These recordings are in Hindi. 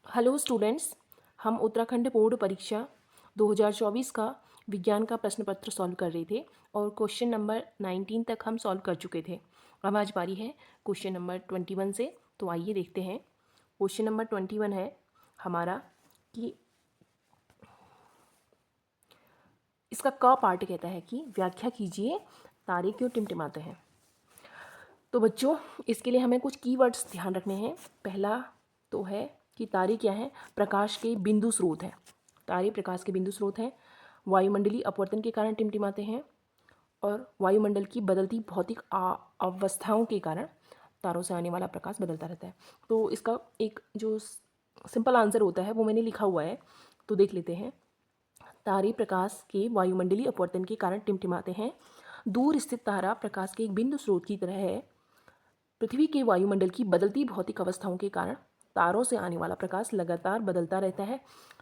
Hello students. हम उत्तराखंड बोर्ड परीक्षा 2024 का विज्ञान का प्रश्न पत्र सॉल्व कर रहे थे और क्वेश्चन नंबर 19 तक हम सॉल्व कर चुके थे। अब आज बारी है क्वेश्चन नंबर 21 से। तो आइए देखते हैं। क्वेश्चन नंबर 21 है हमारा कि इसका क पार्ट कहता है कि व्याख्या कीजिए तारे क्यों टिमटिमाते हैं। तो बच्चों, इसके लिए हमें कुछ कीवर्ड्स ध्यान रखने हैं। पहला तो है कि तारे क्या हैं? प्रकाश के बिंदु स्रोत हैं। तारे प्रकाश के बिंदु स्रोत हैं। वायुमंडलीय अपवर्तन के कारण टिमटिमाते हैं और वायुमंडल की बदलती भौतिक अवस्थाओं के कारण तारों से आने वाला प्रकाश बदलता रहता है। तो इसका एक जो सिंपल आंसर होता है वो मैंने लिखा हुआ है, तो देख लेते हैं। तारे प्रकाश के वायुमंडलीय अपवर्तन के कारण टिमटिमाते हैं। दूर स्थित तारा प्रकाश के एक बिंदु स्रोत की तरह है। पृथ्वी के वायुमंडल की बदलती भौतिक अवस्थाओं के कारण तारों से आने वाला प्रकाश लगातार बदलता रहता है,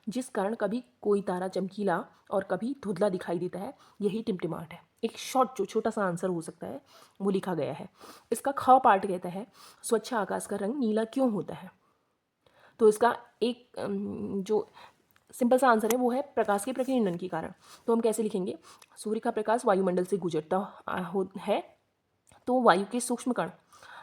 जिस कारण कभी कोई तारा चमकीला और कभी धुंधला दिखाई देता है। यही टिमटिमाहट है। एक शॉर्ट जो छोटा सा आंसर हो सकता है वो लिखा गया है। इसका ख पार्ट कहता है स्वच्छ आकाश का रंग नीला क्यों होता है। तो इसका एक जो सिंपल सा आंसर है वो है प्रकाश के प्रकीर्णन के कारण। तो हम कैसे लिखेंगे? सूर्य का प्रकाश वायुमंडल से गुजरता है तो वायु के सूक्ष्म कण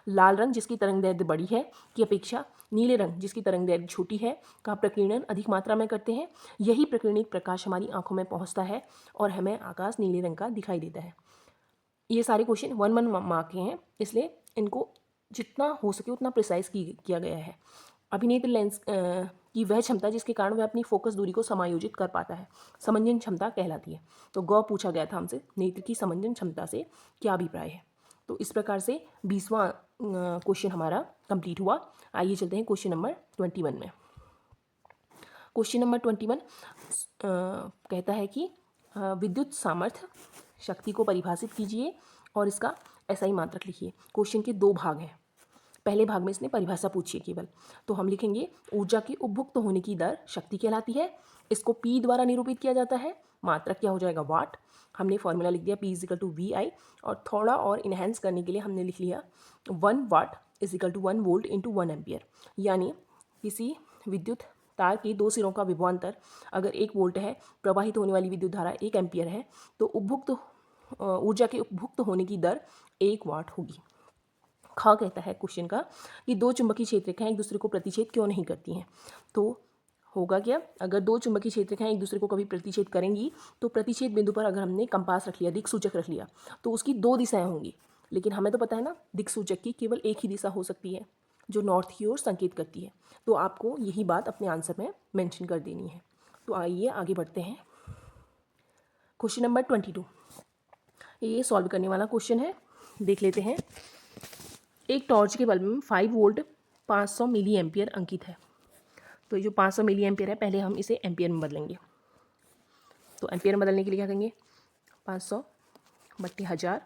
लाल रंग जिसकी तरंग दैर्ध्य बड़ी है की अपेक्षा नीले रंग जिसकी तरंग दैर्ध्य छोटी है का प्रकीर्णन अधिक मात्रा में करते हैं। यही प्रकीर्णित प्रकाश हमारी आंखों में पहुंचता है और हमें आकाश नीले रंग का दिखाई देता है। ये सारे क्वेश्चन 1 मार्क के हैं, इसलिए इनको जितना हो सके उतना प्रिसाइज किया गया है। अभिनेत्र लेंस की वह क्षमता जिसके कारण वह अपनी फोकस दूरी को समायोजित कर पाता है समंजन क्षमता कहलाती है। तो गौ पूछा गया था हमसे, नेत्र की समंजन क्षमता से क्या अभिप्राय है। तो इस प्रकार से 20वां क्वेश्चन हमारा कंप्लीट हुआ। आइए चलते हैं क्वेश्चन नंबर 21 में। क्वेश्चन नंबर 21 कहता है कि विद्युत सामर्थ्य शक्ति को परिभाषित कीजिए और इसका एसआई मात्रक लिखिए। क्वेश्चन के दो भाग हैं। पहले भाग में इसने परिभाषा पूछी है केवल, तो हम लिखेंगे ऊर्जा के उपभुक्त होने की दर शक्ति कहलाती है। इसको पी द्वारा निरूपित किया जाता है। मात्रक क्या हो जाएगा? वाट। हमने फॉर्मूला लिख दिया P इजिकल टू वी आई, और थोड़ा और इन्हेंस करने के लिए हमने लिख लिया 1 watt equal to 1 volt into 1 ampere. यानी किसी विद्युत तार के दो सिरों का विभवांतर अगर 1 वोल्ट है, प्रवाहित होने वाली विद्युत धारा 1 एम्पियर है, तो उपभुक्त ऊर्जा के उपभुक्त होने की दर 1 वाट होगी। ख कहता है क्वेश्चन का कि दो चुंबकीय क्षेत्रिकाएं एक दूसरे को प्रतिच्छेद क्यों नहीं करती हैं। तो होगा क्या? अगर दो चुंबकीय क्षेत्रिकाएं एक दूसरे को कभी प्रतिच्छेद करेंगी तो प्रतिच्छेद बिंदु पर अगर हमने कंपास रख लिया, दिक्सूचक रख लिया, तो उसकी दो दिशाएं होंगी। लेकिन हमें तो पता है ना, दिक्सूचक की केवल एक ही दिशा हो सकती है जो नॉर्थ की ओर संकेत करती है। तो आपको यही बात अपने आंसर में मेंशन कर देनी है। तो आइए आगे बढ़ते हैं। क्वेश्चन नंबर 22 ये सॉल्व करने वाला क्वेश्चन है, देख लेते हैं। एक टॉर्च के बल्ब में 5 वोल्ट 500 मिली एम्पियर अंकित है। तो ये जो 500 मिली एम्पियर है, पहले हम इसे एम्पियर में बदलेंगे। तो एम्पियर में बदलने के लिए क्या करेंगे? 500 बट्टे 1000,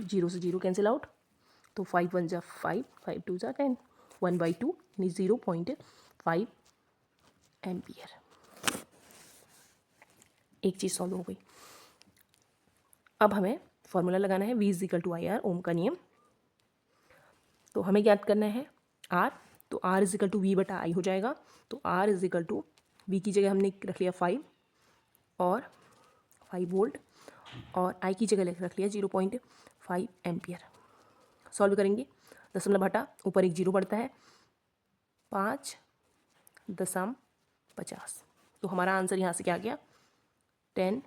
0 से 0 कैंसिल आउट, तो 5 1 जा 5, 5 2 जा 10, 1/2 यानी 0.5 एम्पियर। एक चीज़ सॉल्व हो गई। अब हमें फॉर्मूला लगाना है V equal to I R, ohm का नियम। तो हमें ज्ञात करना है R, तो R इजिकल टू V बटा आई हो जाएगा। तो R इजिकल टू V की जगह हमने रख लिया 5 और 5 वोल्ट, और I की जगह रख लिया 0.5 एम्पियर। सॉल्व करेंगे, दशमलव हटा ऊपर एक जीरो बढ़ता है, 5.50। तो हमारा आंसर यहाँ से क्या आ गया? 10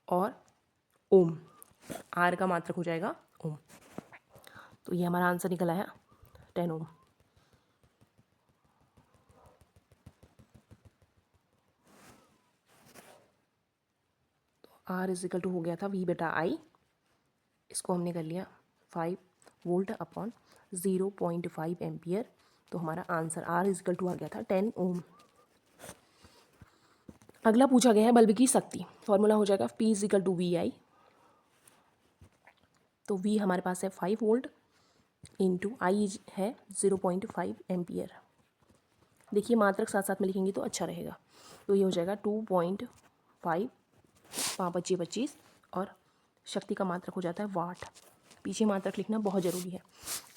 और ओम। R का मात्रक हो जाएगा ओम। तो ये हमारा आंसर निकल आया 10 ओम। तो R इजिकल टू हो गया था V बटा आई, इसको हमने कर लिया 5 वोल्ट अपॉन 0.5 एम्पियर। तो हमारा आंसर R इजिकल टू आ गया था 10 ओम। अगला पूछा गया है बल्ब की शक्ति। फॉर्मूला हो जाएगा P इजिकल टू वी आई। तो V हमारे पास है 5 वोल्ट इंटू आई है 0.5 एम्पियर। देखिए मात्रक साथ साथ में लिखेंगे तो अच्छा रहेगा। तो ये हो जाएगा 2.5, 5 25, और शक्ति का मात्रक हो जाता है वाट। पीछे मात्रक लिखना बहुत ज़रूरी है।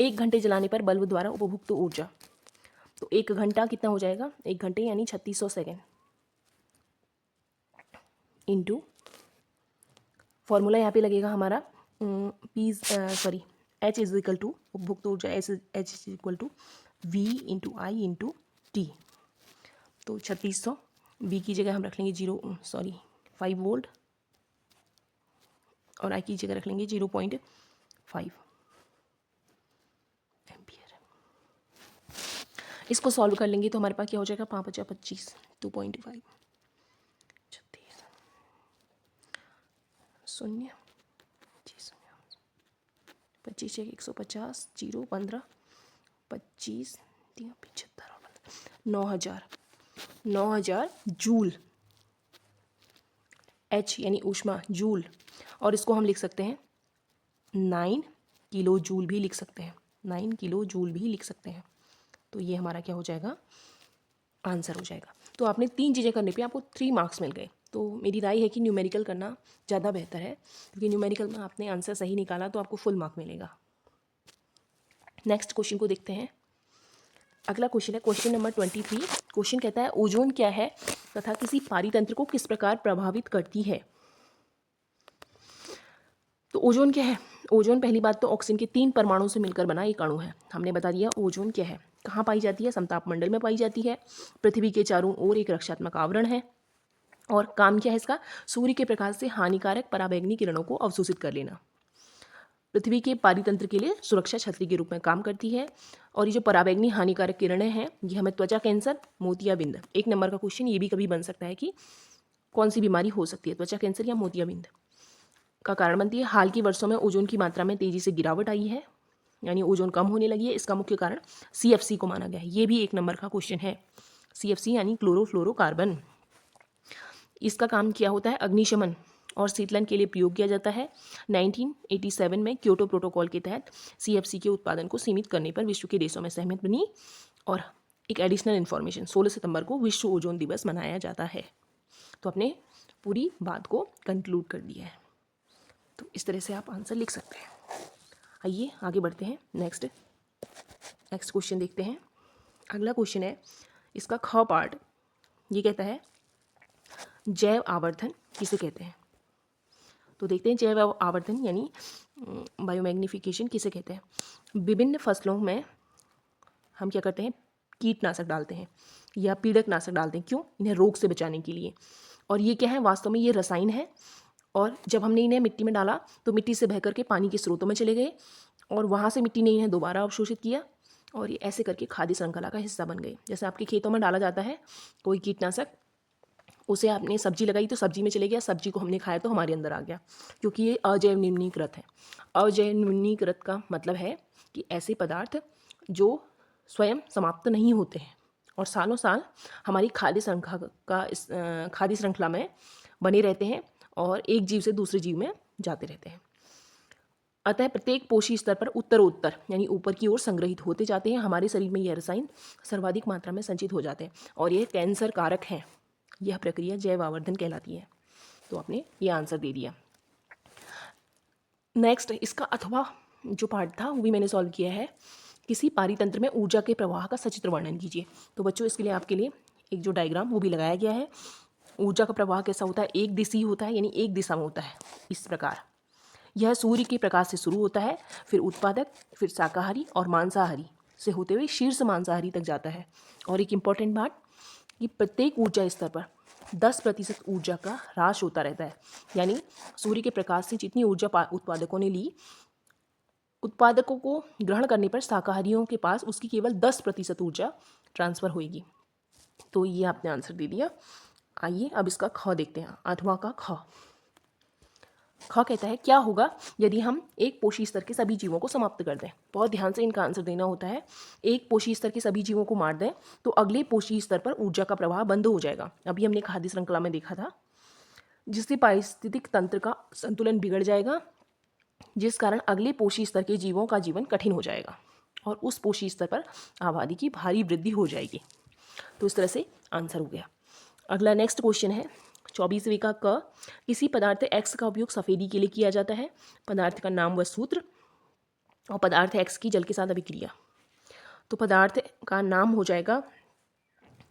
1 घंटे जलाने पर बल्ब द्वारा उपभुक्त ऊर्जा तो 1 घंटा कितना हो जाएगा, 1 घंटे यानी 3600 सेकेंड इंटू फॉर्मूला यहाँ पे लगेगा हमारा H इज इक्वल टू उपभोक्त ऊर्जा H is equal to V into I into t. तो 3600 V की जगह हम रख लेंगे 5 वोल्ट और I की जगह रख लेंगे 0.5 एम्पियर। इसको सॉल्व कर लेंगे तो हमारे पास क्या हो जाएगा, 5 × 25 2.5 0 25 150 0 15 25 75 और 9000 जूल, H यानी ऊष्मा जूल, और इसको हम लिख सकते हैं 9 किलो जूल भी लिख सकते हैं, 9 किलो जूल भी लिख सकते हैं। तो ये हमारा क्या हो जाएगा, आंसर हो जाएगा। तो आपने 3 चीज़ें करने पे आपको 3 मार्क्स मिल गए। तो मेरी राय है कि न्यूमेरिकल करना ज़्यादा बेहतर है, क्योंकि न्यूमेरिकल में आपने आंसर सही निकाला तो आपको फुल मार्क मिलेगा। नेक्स्ट क्वेश्चन को देखते हैं। अगला क्वेश्चन है क्वेश्चन नंबर 23। क्वेश्चन कहता है ओजोन क्या है तथा किसी पारितंत्र को किस प्रकार प्रभावित करती है। तो ओजोन क्या है, ओजोन पहली बात तो ऑक्सीजन के 3 परमाणुओं से मिलकर बना एक अणु है। हमने बता दिया ओजोन क्या है, कहाँ पाई जाती है, समताप मंडल में पाई जाती है, पृथ्वी के चारों ओर एक रक्षात्मक आवरण है, और काम क्या है इसका, सूर्य के प्रकाश से हानिकारक पराबैंगनी किरणों को अवशोषित कर लेना। पृथ्वी के पारितंत्र के लिए सुरक्षा छतरी के रूप में काम करती है। और ये जो पराबैंगनी हानिकारक किरणें हैं ये हमें त्वचा कैंसर, मोतियाबिंद, 1 नंबर का क्वेश्चन ये भी कभी बन सकता है कि कौन सी बीमारी हो सकती है, त्वचा कैंसर या मोतियाबिंद का कारण बनती है। हाल के वर्षों में ओजोन की मात्रा में तेजी से गिरावट आई है, यानी ओजोन कम होने लगी है। इसका मुख्य कारण CFC को माना गया है, ये भी 1 नंबर का क्वेश्चन है। CFC यानी क्लोरोफ्लोरोकार्बन। इसका काम क्या होता है, अग्निशमन और शीतलन के लिए प्रयोग किया जाता है। 1987 में क्योटो प्रोटोकॉल के तहत CFC के उत्पादन को सीमित करने पर विश्व के देशों में सहमति बनी। और एक एडिशनल इन्फॉर्मेशन, 16 सितंबर को विश्व ओजोन दिवस मनाया जाता है। तो आपने पूरी बात को कंक्लूड कर दिया है। तो इस तरह से आप आंसर लिख सकते हैं। आइए आगे बढ़ते हैं। नेक्स्ट क्वेश्चन देखते हैं। अगला क्वेश्चन है इसका ख पार्ट। ये कहता है जैव आवर्धन किसे कहते हैं। तो देखते हैं जैव आवर्धन यानी बायोमैग्निफिकेशन किसे कहते हैं। विभिन्न फसलों में हम क्या करते हैं, कीटनाशक डालते हैं या पीड़कनाशक डालते हैं। क्यों, इन्हें रोग से बचाने के लिए। और ये क्या है, वास्तव में ये रसायन है। और जब हमने इन्हें मिट्टी में डाला तो मिट्टी से बह करके पानी के स्रोतों में चले गए और वहाँ से मिट्टी ने इन्हें दोबारा अवशोषित किया और ये ऐसे करके खाद्य श्रृंखला का हिस्सा बन गए। जैसे आपके खेतों में डाला जाता है कोई कीटनाशक, उसे आपने सब्जी लगाई तो सब्जी में चले गया, सब्जी को हमने खाया तो हमारे अंदर आ गया, क्योंकि ये अजैव निम्नीकृत है। अजैव निम्नीकृत का मतलब है कि ऐसे पदार्थ जो स्वयं समाप्त नहीं होते हैं और सालों साल हमारी खाद्य श्रृंखला में बने रहते हैं और एक जीव से दूसरे जीव में जाते रहते हैं। अतः प्रत्येक पोषी स्तर पर उत्तरोत्तर यानी ऊपर की ओर संग्रहित होते जाते हैं। हमारे शरीर में यह रसायन सर्वाधिक मात्रा में संचित हो जाते हैं और यह कैंसर कारक है। यह प्रक्रिया जैव आवर्धन कहलाती है। तो आपने ये आंसर दे दिया। नेक्स्ट इसका अथवा जो पार्ट था वो भी मैंने सॉल्व किया है। किसी पारितंत्र में ऊर्जा के प्रवाह का सचित्र वर्णन कीजिए। तो बच्चों इसके लिए आपके लिए एक जो डायग्राम वो भी लगाया गया है। ऊर्जा का प्रवाह कैसा होता है, एक दिशी होता है, यानी एक दिशा में होता है। इस प्रकार यह सूर्य के प्रकाश से शुरू होता है, फिर उत्पादक, फिर शाकाहारी और मांसाहारी से होते हुए शीर्ष मांसाहारी तक जाता है। और एक इम्पॉर्टेंट बात कि प्रत्येक ऊर्जा स्तर पर 10% ऊर्जा का ह्रास होता रहता है। यानी सूर्य के प्रकाश से जितनी ऊर्जा उत्पादकों ने ली, उत्पादकों को ग्रहण करने पर शाकाहारियों के पास उसकी केवल 10% ऊर्जा ट्रांसफ़र होगी। तो ये आपने आंसर दे दिया। आइए अब इसका ख देखते हैं। अथवा का ख कहता है क्या होगा यदि हम एक पोषी स्तर के सभी जीवों को समाप्त कर दें। बहुत ध्यान से इनका आंसर देना होता है। एक पोषी स्तर के सभी जीवों को मार दें तो अगले पोषी स्तर पर ऊर्जा का प्रवाह बंद हो जाएगा। अभी हमने खाद्य श्रृंखला में देखा था, जिससे पारिस्थितिक तंत्र का संतुलन बिगड़ जाएगा, जिस कारण अगले पोषी स्तर के जीवों का जीवन कठिन हो जाएगा और उस पोषी स्तर पर आबादी की भारी वृद्धि हो जाएगी। तो इस तरह से आंसर हो गया। अगला नेक्स्ट क्वेश्चन है 24वें का क। किसी पदार्थ X का उपयोग सफ़ेदी के लिए किया जाता है। पदार्थ का नाम व सूत्र और पदार्थ X की जल के साथ अभिक्रिया। तो पदार्थ का नाम हो जाएगा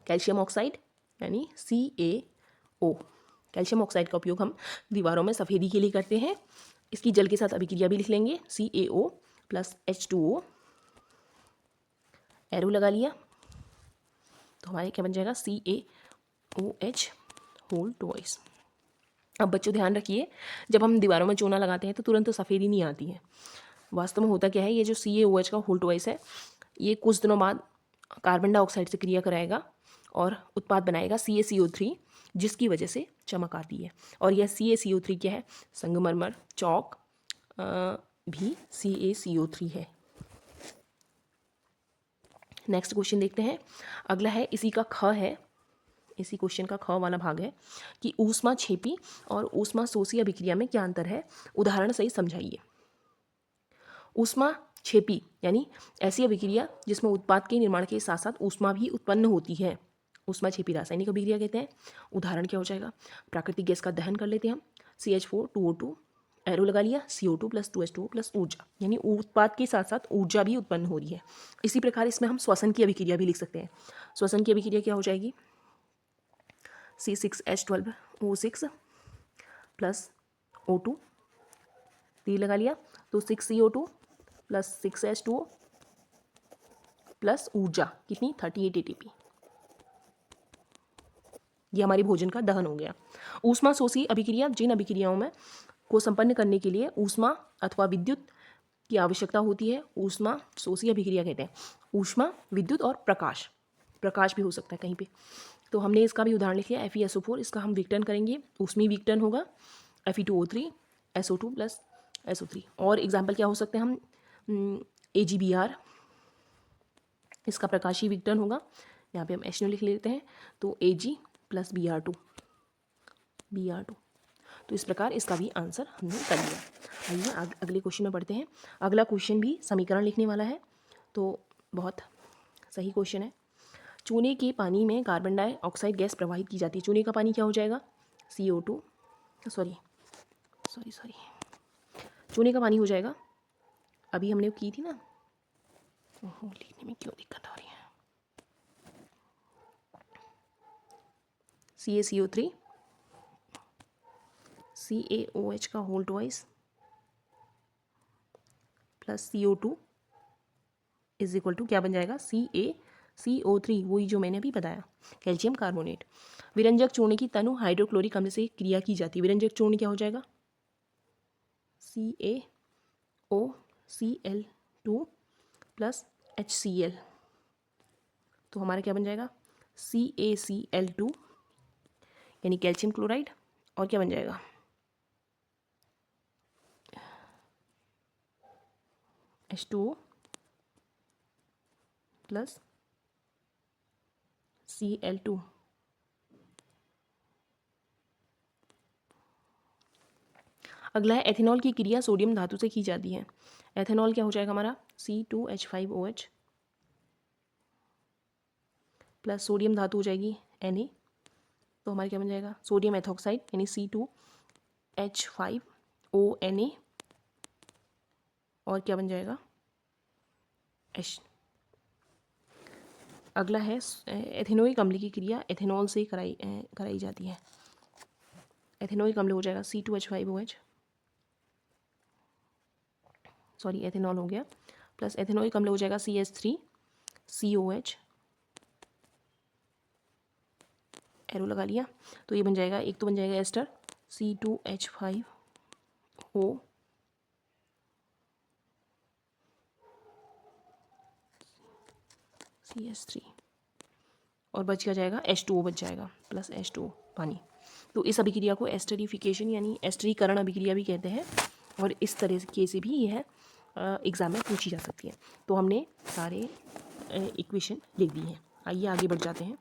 कैल्शियम ऑक्साइड यानी CaO। कैल्शियम ऑक्साइड का उपयोग हम दीवारों में सफ़ेदी के लिए करते हैं। इसकी जल के साथ अभिक्रिया भी लिख लेंगे, CaO + H2O, एरो लगा लिया तो हमारे क्या बन जाएगा CaOH होल ट्वाइस। अब बच्चों ध्यान रखिए, जब हम दीवारों में चूना लगाते हैं तो तुरंत तो सफ़ेदी नहीं आती है। वास्तव में होता क्या है, ये जो CaOH का होल ट्वाइस है ये कुछ दिनों बाद कार्बन डाइऑक्साइड से क्रिया कराएगा और उत्पाद बनाएगा CaCO3, जिसकी वजह से चमक आती है। और यह CaCO3 क्या है, संगमरमर, चौक भी CaCO3 है। नेक्स्ट क्वेश्चन देखते हैं। अगला है इसी का ख है, इसी क्वेश्चन का ख वाला भाग है कि ऊष्मा छेपी और ऊष्मा शोषी अभिक्रिया में क्या अंतर है, उदाहरण सही समझाइए। ऊष्मा छेपी यानी ऐसी अभिक्रिया जिसमें उत्पाद के निर्माण के साथ साथ ऊष्मा भी उत्पन्न होती है, ऊष्मा छेपी रासायनिक अभिक्रिया कहते हैं। उदाहरण क्या हो जाएगा, प्राकृतिक गैस का दहन कर लेते हैं हम, CH4 2O2, एरो लगा लिया, CO2 + 2H2O + ऊर्जा, यानी उत्पाद के साथ साथ ऊर्जा भी उत्पन्न हो रही है। इसी प्रकार इसमें हम श्वसन की अभिक्रिया भी लिख सकते हैं। श्वसन की अभिक्रिया क्या हो जाएगी, C6H12O6 + O2, तीर लगा लिया तो 6CO2 + 6H2O + ऊर्जा कितनी 38 ATP। ये हमारी भोजन का दहन हो गया। ऊष्मा शोषी अभिक्रिया जिन अभिक्रियाओं में को संपन्न करने के लिए ऊष्मा अथवा विद्युत की आवश्यकता होती है, ऊष्मा शोषी अभिक्रिया कहते हैं। ऊष्मा, विद्युत और प्रकाश, प्रकाश भी हो सकता है कहीं पे। तो हमने इसका भी उदाहरण लिख लिया, FeSO4, इसका हम विघटन करेंगे, ऊष्मी विघटन होगा, Fe2O3 SO2 + SO3। और एग्जाम्पल क्या हो सकते हैं, हम AgBr, इसका प्रकाशीय विघटन होगा, यहाँ पे हम H लिख लेते हैं तो Ag + Br2। तो इस प्रकार इसका भी आंसर हमने कर लिया। आइए अगले क्वेश्चन में पढ़ते हैं। अगला क्वेश्चन भी समीकरण लिखने वाला है, तो बहुत सही क्वेश्चन है। चूने के पानी में कार्बन डाइऑक्साइड गैस प्रवाहित की जाती है। चूने का पानी क्या हो जाएगा, CO2, सॉरी चूने का पानी हो जाएगा, अभी हमने की थी ना, लिखने में क्यों दिक्कत आ रही है, CaCO3 CaOH का होल ट्वाइस + CO2 = क्या बन जाएगा, CaCO3, वही जो मैंने अभी बताया, कैल्शियम कार्बोनेट। विरंजक चूर्ण की तनु हाइड्रोक्लोरिक अम्ल से क्रिया की जाती है। विरंजक चूर्ण क्या हो जाएगा, CaOCl2 + HCl, तो हमारा क्या बन जाएगा, CaCl2 यानी कैल्शियम क्लोराइड, और क्या बन जाएगा, H2O + Cl2। अगला है एथेनॉल की क्रिया सोडियम धातु से की जाती है। एथेनॉल क्या हो जाएगा हमारा, C2H5OH + सोडियम धातु हो जाएगी Na, तो हमारा क्या बन जाएगा, सोडियम एथॉक्साइड यानी C2H5ONa, और क्या बन जाएगा, H। अगला है एथेनोइक अम्ल की क्रिया एथेनॉल से कराई जाती है। एथेनोइक अम्ल हो जाएगा C2H5OH, सॉरी एथेनॉल हो गया, + एथेनोइक अम्ल हो जाएगा CH3COH, एरो लगा लिया तो ये बन जाएगा, एक तो बन जाएगा एस्टर C2H5O CH3, और बच क्या जाएगा, H2O बच जाएगा, + H2O पानी। तो इस अभिक्रिया को एस्टरीफिकेशन यानी एस्टरीकरण अभिक्रिया भी कहते हैं, और इस तरीके से भी यह एग्ज़ाम में पूछी जा सकती है। तो हमने सारे इक्वेशन लिख दी हैं। आइए आगे बढ़ जाते हैं।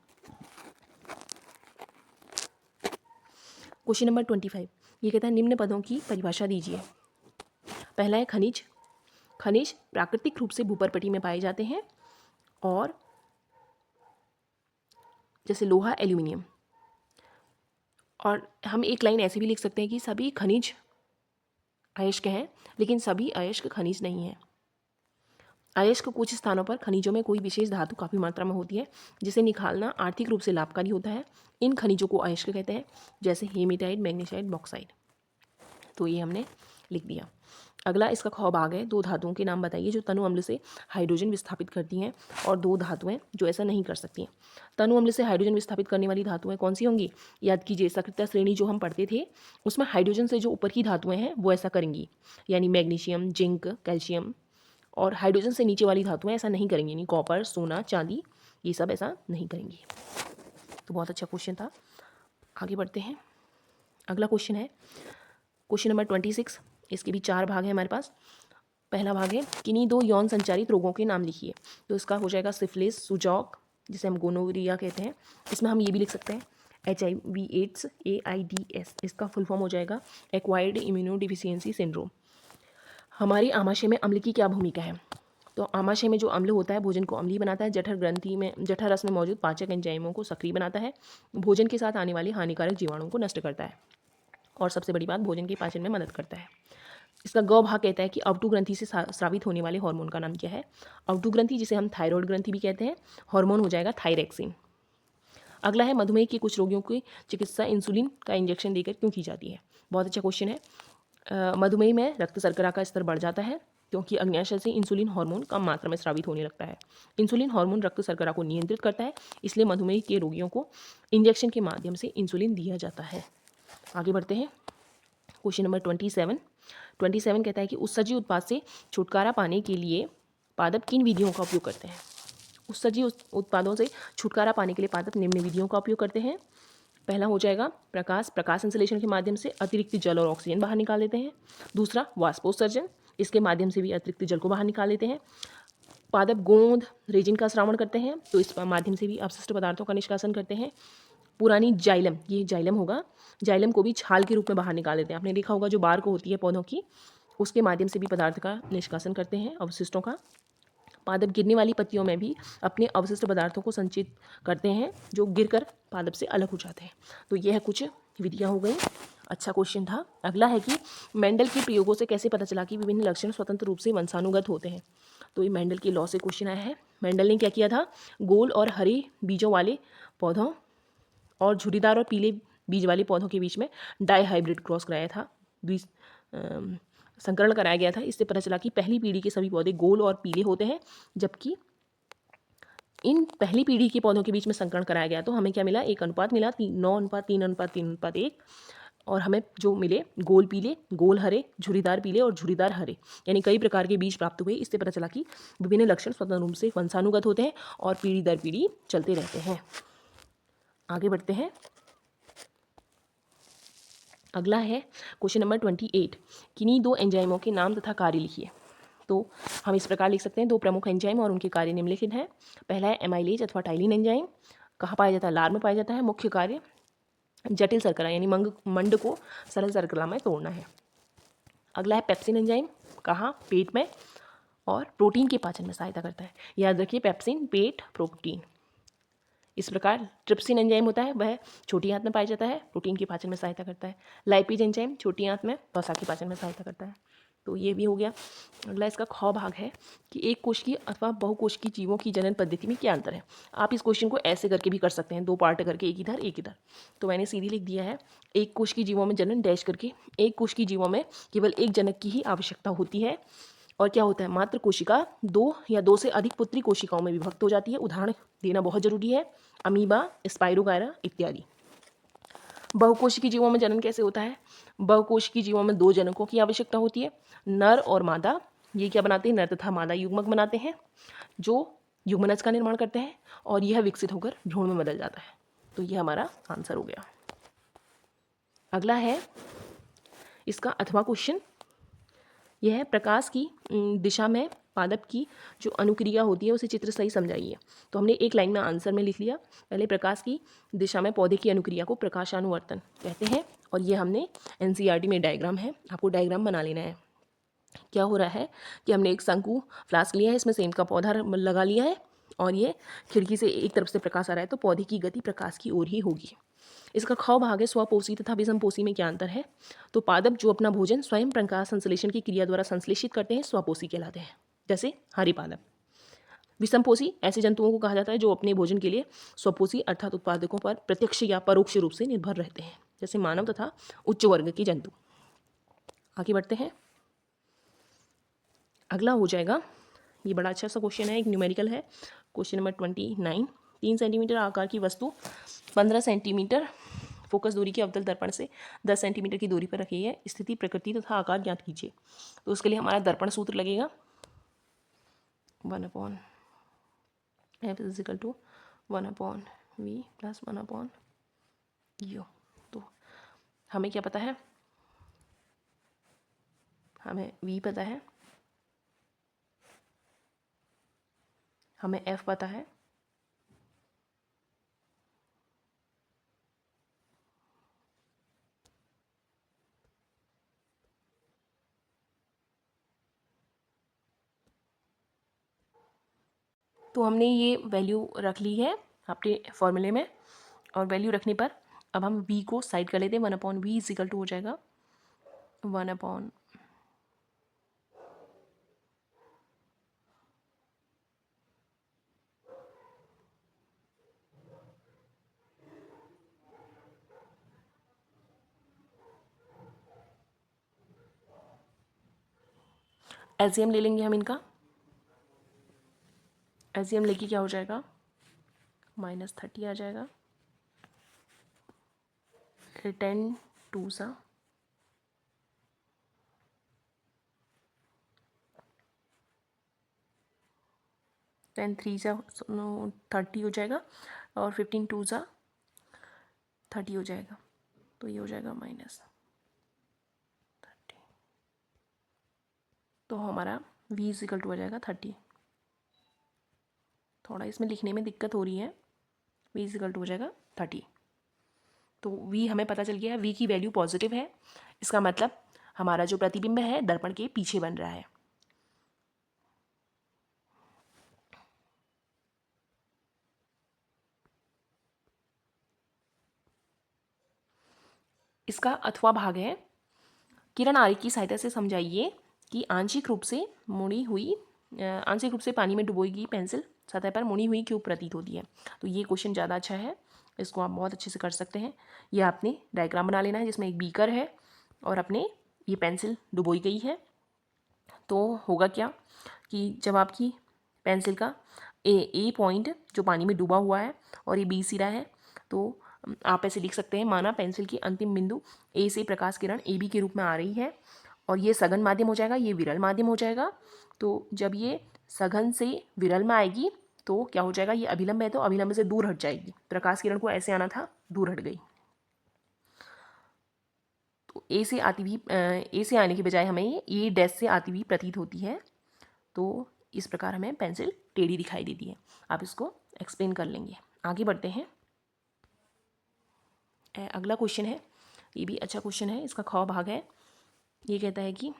क्वेश्चन नंबर 25 ये कहता है निम्न पदों की परिभाषा दीजिए। पहला है खनिज। खनिज प्राकृतिक रूप से भूपर्पटी में पाए जाते हैं, और जैसे लोहा, एल्यूमिनियम। और हम एक लाइन ऐसे भी लिख सकते हैं कि सभी खनिज अयस्क हैं, लेकिन सभी अयस्क खनिज नहीं हैं। अयस्क कुछ स्थानों पर खनिजों में कोई विशेष धातु काफ़ी मात्रा में होती है जिसे निकालना आर्थिक रूप से लाभकारी होता है। इन खनिजों को अयस्क कहते हैं, जैसे हेमेटाइट, मैग्नीसाइट, बॉक्साइट। तो ये हमने लिख दिया। अगला इसका ख भाग है, दो धातुओं के नाम बताइए जो तनु अम्ल से हाइड्रोजन विस्थापित करती हैं और दो धातुएं जो ऐसा नहीं कर सकती हैं। तनु अम्ल से हाइड्रोजन विस्थापित करने वाली धातुएं कौन सी होंगी? याद कीजिए, सक्रियता श्रेणी जो हम पढ़ते थे उसमें हाइड्रोजन से जो ऊपर की धातुएं हैं वो ऐसा करेंगी, यानी मैग्नीशियम, जिंक, कैल्शियम। और हाइड्रोजन से नीचे वाली धातुएं ऐसा नहीं करेंगी, यानी कॉपर, सोना, चांदी, ये सब ऐसा नहीं करेंगी। तो बहुत अच्छा क्वेश्चन था। आगे बढ़ते हैं। अगला क्वेश्चन है क्वेश्चन नंबर 26। इसके भी 4 भाग हैं हमारे पास। पहला भाग है, किन्हीं दो यौन संचारित रोगों के नाम लिखिए। तो इसका हो जाएगा सिफिलिस, सुजॉक, जिसे हम गोनोरिया कहते हैं। इसमें हम ये भी लिख सकते हैं HIV एड्स, AIDS। इसका फुल फॉर्म हो जाएगा एक्वायर्ड इम्यूनोडिफिशियंसी सिंड्रोम। हमारी आमाशय में अम्ल की क्या भूमिका है? तो आमाशय में जो अम्ल होता है भोजन को अम्लीय बनाता है, जठर ग्रंथि में, जठर रस में मौजूद पाचक एंजाइमों को सक्रिय बनाता है, भोजन के साथ आने वाले हानिकारक जीवाणुओं को नष्ट करता है, और सबसे बड़ी बात, भोजन के पाचन में मदद करता है। इसका ग भाग कहता है कि अवटु ग्रंथि से स्रावित होने वाले हार्मोन का नाम क्या है? अवटु ग्रंथि, जिसे हम थायराइड ग्रंथि भी कहते हैं, हार्मोन हो जाएगा थायरेक्सिन। अगला है, मधुमेह के कुछ रोगियों की चिकित्सा इंसुलिन का इंजेक्शन देकर क्यों की जाती है? बहुत अच्छा क्वेश्चन है। मधुमेह में रक्त शर्करा का स्तर बढ़ जाता है क्योंकि अग्न्याशय से इंसुलिन हार्मोन कम मात्रा में स्रावित होने लगता है। इंसुलिन हार्मोन रक्त शर्करा को नियंत्रित करता है, इसलिए मधुमेह के रोगियों को इंजेक्शन के माध्यम से इंसुलिन दिया जाता है। आगे बढ़ते हैं। क्वेश्चन नंबर 27 कहता है कि उत्सर्जी उत्पाद से छुटकारा पाने के लिए पादप किन विधियों का उपयोग करते हैं? उत्सर्जी उत्पादों से छुटकारा पाने के लिए पादप निम्न विधियों का उपयोग करते हैं। पहला हो जाएगा प्रकाश संश्लेषण के माध्यम से अतिरिक्त जल और ऑक्सीजन बाहर निकाल देते हैं। दूसरा वाष्पोत्सर्जन, इसके माध्यम से भी अतिरिक्त जल को बाहर निकाल देते हैं। पादप गोंद, रेजिन का श्रावण करते हैं, तो इस माध्यम से भी अपशिष्ट पदार्थों का निष्कासन करते हैं। पुरानी जाइलम, ये जाइलम होगा, जाइलम को भी छाल के रूप में बाहर निकाल देते हैं। आपने देखा होगा जो बार्क होती है पौधों की, उसके माध्यम से भी पदार्थ का निष्कासन करते हैं, अवशिष्टों का। पादप गिरने वाली पत्तियों में भी अपने अवशिष्ट पदार्थों को संचित करते हैं जो गिरकर पादप से अलग हो जाते हैं। तो यह कुछ विधियाँ हो गई। अच्छा क्वेश्चन था। अगला है कि मेंडल के प्रयोगों से कैसे पता चला कि विभिन्न लक्षण स्वतंत्र रूप से वंशानुगत होते हैं? तो ये मेंडल के लॉ से क्वेश्चन आया है। मेंडल ने क्या किया था, गोल और हरे बीजों वाले पौधों और झुर्रीदार और पीले बीज वाले पौधों के बीच में डाई हाइब्रिड क्रॉस कराया था, संकरण कराया गया था। इससे पता चला कि पहली पीढ़ी के सभी पौधे गोल और पीले होते हैं, जबकि इन पहली पीढ़ी के पौधों के बीच में संकरण कराया गया तो हमें क्या मिला, एक अनुपात मिला, 9:3:3:1, और हमें जो मिले गोल पीले, गोल हरे, झुर्रीदार पीले और झुर्रीदार हरे, यानी कई प्रकार के बीज प्राप्त हुए। इससे पता चला कि विभिन्न लक्षण स्वतंत्र रूप से वंशानुगत होते हैं और पीढ़ी दर पीढ़ी चलते रहते हैं। आगे बढ़ते हैं। अगला है क्वेश्चन नंबर 28, किन्हीं दो एंजाइमों के नाम तथा कार्य लिखिए। तो हम इस प्रकार लिख सकते हैं, दो प्रमुख एंजाइम और उनके कार्य निम्नलिखित हैं। पहला है एमाइलेज अथवा टाइलिन एंजाइम, कहाँ पाया जाता है, लार में पाया जाता है। मुख्य कार्य जटिल शर्करा यानी मंड को सरल शर्करा में तोड़ना है। अगला है पेप्सिन एंजाइम, कहाँ, पेट में, और प्रोटीन के पाचन में सहायता करता है। याद रखिए, पेप्सिन, पेट, प्रोटीन। इस प्रकार ट्रिप्सिन एंजाइम होता है, वह छोटी आंत में पाया जाता है, प्रोटीन के पाचन में सहायता करता है। लाइपेज एंजाइम छोटी आंत में वसा के पाचन में सहायता करता है। तो ये भी हो गया। अगला इसका ख भाग है कि एक कोशिकीय अथवा बहुकोशिकीय जीवों की जनन पद्धति में क्या अंतर है। आप इस क्वेश्चन को ऐसे करके भी कर सकते हैं, दो पार्ट करके, एक इधर एक इधर। तो मैंने सीधी लिख दिया है, एक कोशिकीय जीवों में जनन डैश करके, एक कोशिकीय जीवों में केवल एक जनक की ही आवश्यकता होती है, और क्या होता है, मात्र कोशिका दो या दो से अधिक पुत्री कोशिकाओं में विभक्त हो जाती है। उदाहरण देना बहुत जरूरी है, अमीबा, स्पाइरोगायरा इत्यादि। बहुकोशिकीय जीवों में जनन कैसे होता है? बहुकोशिकीय जीवों में दो जनकों की आवश्यकता होती है, नर और मादा। ये क्या बनाते हैं, नर तथा मादा युग्मक बनाते हैं जो युग्मनज का निर्माण करते हैं, और यह विकसित होकर भ्रूण में बदल जाता है। तो यह हमारा आंसर हो गया। अगला है इसका अथवा क्वेश्चन, यह है प्रकाश की दिशा में पादप की जो अनुक्रिया होती है उसे चित्र सही समझाइए। तो हमने एक लाइन में आंसर में लिख लिया। पहले प्रकाश की दिशा में पौधे की अनुक्रिया को प्रकाशानुवर्तन कहते हैं, और ये हमने एनसीईआरटी में डायग्राम है, आपको डायग्राम बना लेना है। क्या हो रहा है कि हमने एक शंकु फ्लास्क लिया है, इसमें सेम का पौधा लगा लिया है, और ये खिड़की से एक तरफ से प्रकाश आ रहा है, तो पौधे की गति प्रकाश की ओर ही होगी। इसका ख भाग है, स्वपोषी तथा विषमपोषी में क्या अंतर है। तो पादप जो अपना भोजन स्वयं प्रकाश संश्लेषण की क्रिया द्वारा संश्लेषित करते हैं स्वपोषी कहलाते हैं, जैसे हरे पालक। विषमपोषी ऐसे जंतुओं को कहा जाता है जो अपने भोजन के लिए स्वपोषी अर्थात उत्पादकों पर प्रत्यक्ष या परोक्ष रूप से निर्भर रहते हैं, जैसे मानव तथा उच्च वर्ग के जंतु। आगे बढ़ते हैं। अगला हो जाएगा, ये बड़ा अच्छा सा क्वेश्चन है, एक न्यूमेरिकल है, क्वेश्चन नंबर 29। 3 सेंटीमीटर आकार की वस्तु 15 सेंटीमीटर फोकस दूरी के अवतल दर्पण से 10 सेंटीमीटर की दूरी पर रखी है। स्थिति, प्रकृति तथा आकार ज्ञात कीजिए। तो उसके लिए हमारा दर्पण सूत्र लगेगा 1/f=1/v + 1/u। तो हमें क्या पता है, हमें v पता है, हमें f पता है, तो हमने ये वैल्यू रख ली है अपने फॉर्मूले में, और वैल्यू रखने पर अब हम v को साइड कर लेते हैं। 1/v = हो जाएगा 1 एलसीएम ले लेंगे हम इनका। एलसीएम लेके क्या हो जाएगा, -30 आ जाएगा। 10 2 सा 10 3 सा 30 हो जाएगा, और 15 2 सा 30 हो जाएगा। तो ये हो जाएगा -30। तो हमारा v = हो जाएगा 30। थोड़ा इसमें लिखने में दिक्कत हो रही है। v = हो जाएगा 30। तो v हमें पता चल गया है, v की वैल्यू पॉजिटिव है। इसका मतलब हमारा जो प्रतिबिंब है दर्पण के पीछे बन रहा है। इसका अथवा भाग है, किरण आरेख की सहायता से समझाइए कि आंशिक रूप से पानी में डुबोई गई पेंसिल सतह पर मुड़ी हुई क्यों प्रतीत होती है। तो ये क्वेश्चन ज़्यादा अच्छा है, इसको आप बहुत अच्छे से कर सकते हैं। ये आपने डायग्राम बना लेना है जिसमें एक बीकर है और अपने ये पेंसिल डुबोई गई है। तो होगा क्या कि जब आपकी पेंसिल का ए पॉइंट जो पानी में डूबा हुआ है और ये बी सिरा है, तो आप ऐसे लिख सकते हैं, माना पेंसिल की अंतिम बिंदु ए से प्रकाश किरण ए बी के रूप में आ रही है, और ये सघन माध्यम हो जाएगा, ये विरल माध्यम हो जाएगा। तो जब ये सघन से विरल में आएगी तो क्या हो जाएगा, ये अभिलंब है तो अभिलंब से दूर हट जाएगी। प्रकाश किरण को ऐसे आना था, दूर हट गई। तो ए से आने की बजाय हमें ये डैश से आती हुई प्रतीत होती है। तो इस प्रकार हमें पेंसिल टेढ़ी दिखाई देती है। आप इसको एक्सप्लेन कर लेंगे। आगे बढ़ते हैं। अगला क्वेश्चन है, ये भी अच्छा क्वेश्चन है, इसका ख भाग है। ये कहता है कि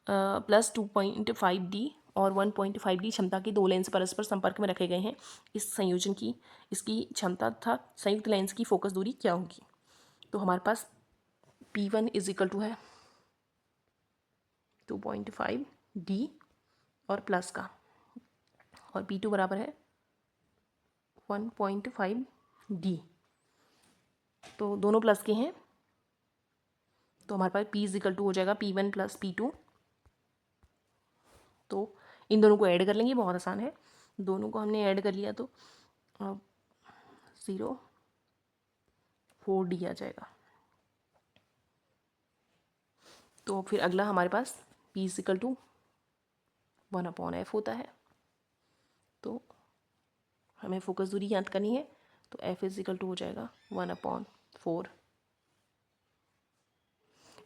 +2.5D और 1.5D क्षमता के 2 लेंस परस्पर संपर्क में रखे गए हैं। इस संयोजन की इसकी क्षमता तथा संयुक्त लेंस की फोकस दूरी क्या होगी। तो हमारे पास P1 = है 2.5D और प्लस का, और P2 बराबर है 1.5D। तो दोनों प्लस के हैं, तो हमारे पास P = हो जाएगा P1 + P2। तो इन दोनों को ऐड कर लेंगे, बहुत आसान है। दोनों को हमने ऐड कर लिया तो 0.4D आ जाएगा। तो फिर अगला हमारे पास P = 1/f होता है। तो हमें फोकस दूरी याद करनी है, तो F = हो जाएगा 1/4।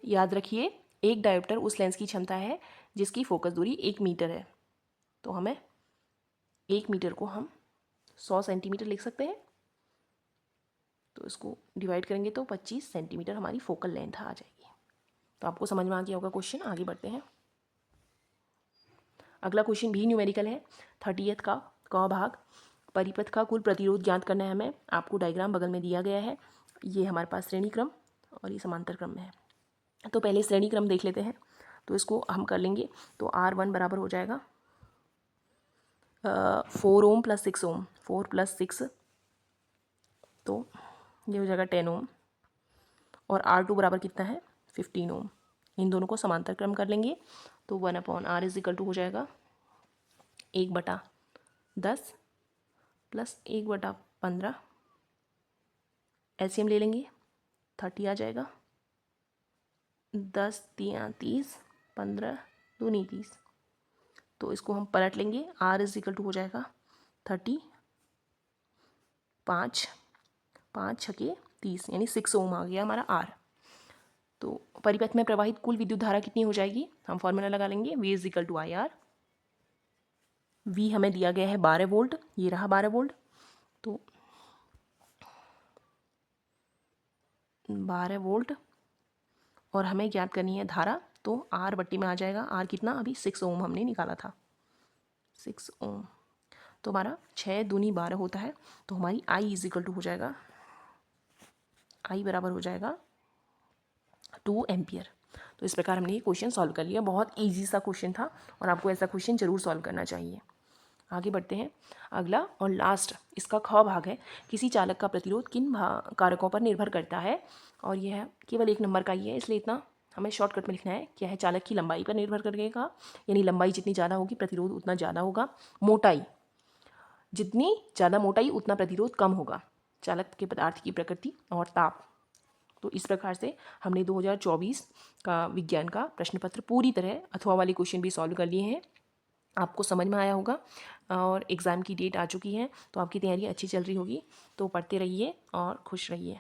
याद रखिए, एक डायोप्टर उस लेंस की क्षमता है जिसकी फोकस दूरी 1 मीटर है। तो हमें 1 मीटर को हम 100 सेंटीमीटर लिख सकते हैं। तो इसको डिवाइड करेंगे तो 25 सेंटीमीटर हमारी फोकल लेंथ आ जाएगी। तो आपको समझ में आ गया होगा क्वेश्चन। आगे बढ़ते हैं। अगला क्वेश्चन भी न्यूमेरिकल है। 30th का क भाग, परिपथ का कुल प्रतिरोध ज्ञात करना है हमें। आपको डायग्राम बगल में दिया गया है। ये हमारे पास श्रेणी क्रम और ये समांतर क्रम में है। तो पहले श्रेणी क्रम देख लेते हैं। तो इसको हम कर लेंगे। तो R1 बराबर हो जाएगा 4 ओम प्लस 6 ओम, 4 + 6 तो ये हो जाएगा 10 ओम। और R2 बराबर कितना है 15 ओम। इन दोनों को समांतर क्रम कर लेंगे तो 1/R = हो जाएगा 1/10 प्लस 1/15। एलसीएम ले लेंगे 30 आ जाएगा। 10 × 3 = 30, 15 × 2 = 30। तो इसको हम पलट लेंगे। R = हो जाएगा 30, 5 × 30 यानी 6 ओम आ गया हमारा R। तो परिपथ में प्रवाहित कुल विद्युत धारा कितनी हो जाएगी, हम फॉर्मूला लगा लेंगे V = IR। V हमें दिया गया है 12 वोल्ट, ये रहा 12 वोल्ट। तो 12 वोल्ट और हमें ज्ञात करनी है धारा, तो R बट्टी में आ जाएगा। R कितना, अभी 6 ओम हमने निकाला था, 6 ओम। तो हमारा 6 दूनी 12 होता है। तो हमारी I = हो जाएगा, I बराबर हो जाएगा 2 एम्पियर। तो इस प्रकार हमने ये क्वेश्चन सॉल्व कर लिया। बहुत ईजी सा क्वेश्चन था और आपको ऐसा क्वेश्चन जरूर सॉल्व करना चाहिए। आगे बढ़ते हैं। अगला और लास्ट इसका ख भाग है, किसी चालक का प्रतिरोध किन कारकों पर निर्भर करता है। और यह केवल 1 नंबर का ही है, इसलिए इतना हमें शॉर्टकट में लिखना है। क्या है, चालक की लंबाई पर निर्भर करेगा, यानी लंबाई जितनी ज़्यादा होगी प्रतिरोध उतना ज़्यादा होगा। मोटाई, जितनी ज़्यादा मोटाई उतना प्रतिरोध कम होगा। चालक के पदार्थ की प्रकृति और ताप। तो इस प्रकार से हमने 2024 का विज्ञान का प्रश्न पत्र पूरी तरह अथवा वाले क्वेश्चन भी सॉल्व कर लिए हैं। आपको समझ में आया होगा और एग्ज़ाम की डेट आ चुकी है, तो आपकी तैयारी अच्छी चल रही होगी। तो पढ़ते रहिए और खुश रहिए।